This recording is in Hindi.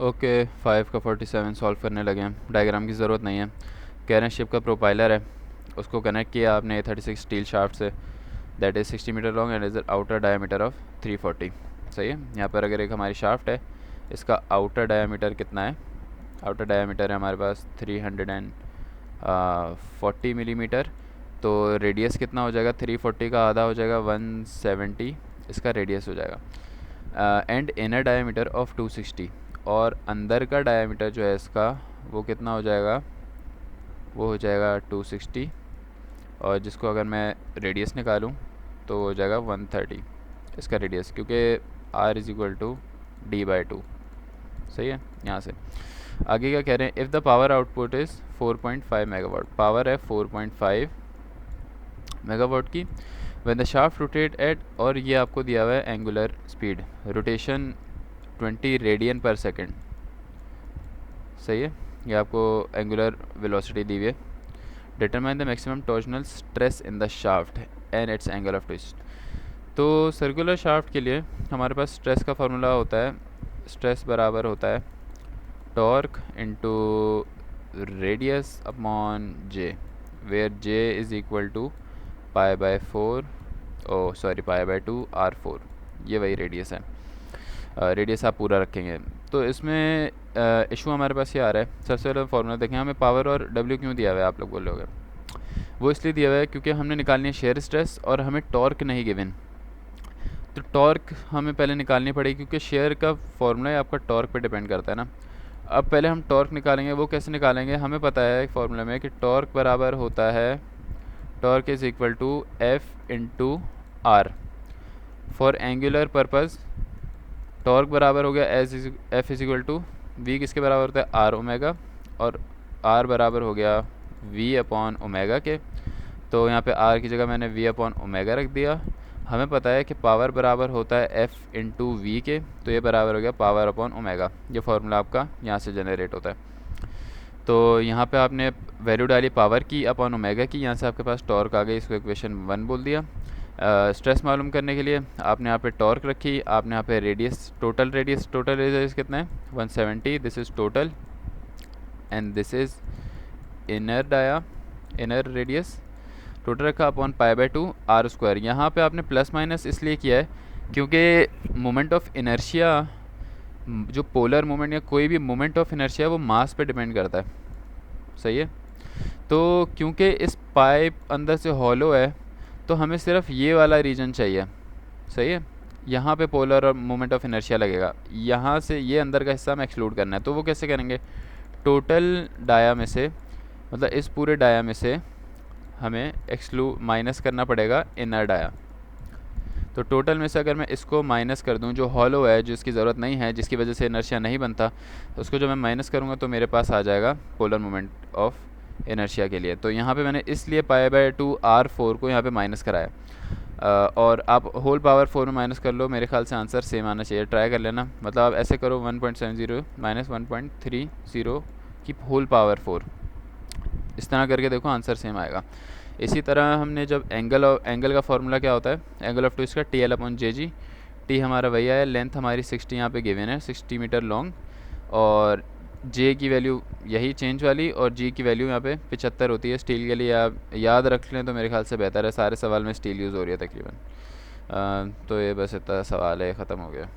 ओके 5 का 47 सॉल्व करने लगे हैं। डायग्राम की ज़रूरत नहीं है। कह रहे हैं शिप का प्रोपाइलर है, उसको कनेक्ट किया आपने 36 स्टील शाफ्ट से, that is 60 metre long and is outer diameter of 340। सही है। यहाँ पर अगर एक हमारी शाफ्ट है, इसका आउटर डायमीटर कितना है? आउटर डायमीटर है हमारे पास 340 मिलीमीटर। तो रेडियस कितना हो जाएगा? 340 का आधा हो जाएगा 170, इसका रेडियस हो जाएगा। एंड इनर डायमीटर ऑफ 260, और अंदर का डायमीटर जो है इसका वो कितना हो जाएगा? वो हो जाएगा 260, और जिसको अगर मैं रेडियस निकालूं तो हो जाएगा 130 इसका रेडियस, क्योंकि r is equal to d/2। सही है। यहाँ से आगे क्या कह रहे हैं? If the power output is 4.5 megawatt, power है 4.5 मेगावाट की, when the shaft rotate eight, और ये आपको दिया हुआ है एंगुलर स्पीड, रोटेशन 20 रेडियन पर सेकेंड। सही है। ये आपको एंगुलर वेलोसिटी दी हुई है। Determine the maximum torsional stress in the shaft and it's angle of twist. तो सर्कुलर शाफ्ट के लिए हमारे पास स्ट्रेस का फार्मूला होता है, स्ट्रेस बराबर होता है torque into radius upon J, where J is equal to π/4, π/2 r4। ये वही रेडियस है। रेडियस आप पूरा रखेंगे। तो इसमें इशू हमारे पास ये आ रहा है। सबसे पहले फार्मूला देखें, हमें पावर और डब्ल्यू क्यों दिया हुआ है? आप लोग बोलोगे वो इसलिए दिया हुआ है क्योंकि हमने निकालनी है शेयर स्ट्रेस और हमें टॉर्क नहीं गिवन। तो टॉर्क हमें पहले निकालनी पड़ेगी, क्योंकि शेयर का फार्मूला है आपका टॉर्क पे डिपेंड करता है ना। अब पहले हम टॉर्क निकालेंगे। वो कैसे निकालेंगे? हमें पता है फार्मूला में कि टॉर्क बराबर होता है, torque is equal to F into R. For angular purpose torque बराबर हो गया F is equal to V, किसके बराबर होता है? आर ओमेगा, और आर बराबर हो गया वी अपॉन ओमेगा के। तो यहाँ पे आर की जगह मैंने वी अपॉन ओमेगा रख दिया। हमें पता है कि पावर बराबर होता है एफ इंटू वी के, तो ये बराबर हो गया पावर अपॉन ओमेगा। ये फार्मूला आपका यहाँ से जनरेट होता है। तो यहाँ पे आपने वैल्यू डाली पावर की अपॉन ओमेगा की, यहाँ से आपके पास टॉर्क आ गई, इसको इक्वेशन 1 बोल दिया। स्ट्रेस मालूम करने के लिए आपने यहाँ पे टॉर्क रखी, आपने यहाँ पे रेडियस, टोटल रेडियस कितना है? 170। This is total and this is inner radius. Total रखा अपॉन π/2 r²। यहाँ पे आपने प्लस माइनस इसलिए किया है क्योंकि मोमेंट ऑफ इनर्शिया, जो पोलर मोमेंट या कोई भी मोमेंट ऑफ इनर्शिया, वो मास पे डिपेंड करता है। सही है। तो क्योंकि इस पाइप अंदर से हॉलो है, तो हमें सिर्फ ये वाला रीजन चाहिए। सही है। यहाँ पे पोलर और मोमेंट ऑफ इनर्शिया लगेगा, यहाँ से ये अंदर का हिस्सा हमें एक्सक्लूड करना है। तो वो कैसे करेंगे? टोटल डाया में से, मतलब इस पूरे डाया में से हमें माइनस करना पड़ेगा इनर डाया। तो टोटल में से अगर मैं इसको माइनस कर दूं, जो हॉलो है, जिसकी ज़रूरत नहीं है, जिसकी वजह से इनर्शिया नहीं बनता, तो उसको जो मैं माइनस करूंगा तो मेरे पास आ जाएगा पोलर मोमेंट ऑफ इनर्शिया के लिए। तो यहाँ पे मैंने इसलिए π/2 r4 को यहाँ पे माइनस कराया। और आप होल पावर 4 में माइनस कर लो, मेरे ख्याल से आंसर सेम आना चाहिए। ट्राई कर लेना, मतलब आप ऐसे करो 1.70 माइनस 1.30 की होल पावर 4, इस तरह करके देखो आंसर सेम आएगा। इसी तरह हमने जब एंगल का फार्मूला क्या होता है? एंगल ऑफ ट्विस्ट का TL/JG। टी हमारा वही है, लेंथ हमारी 60 यहाँ पे गिवन है, 60 मीटर लॉन्ग, और जे की वैल्यू यही चेंज वाली, और जी की वैल्यू यहाँ पे 75 होती है। स्टील के लिए आप याद रख लें तो मेरे ख्याल से बेहतर है, सारे सवाल में स्टील यूज़ हो रही है तकरीबन। तो ये बस इतना सवाल है, ख़त्म हो गया।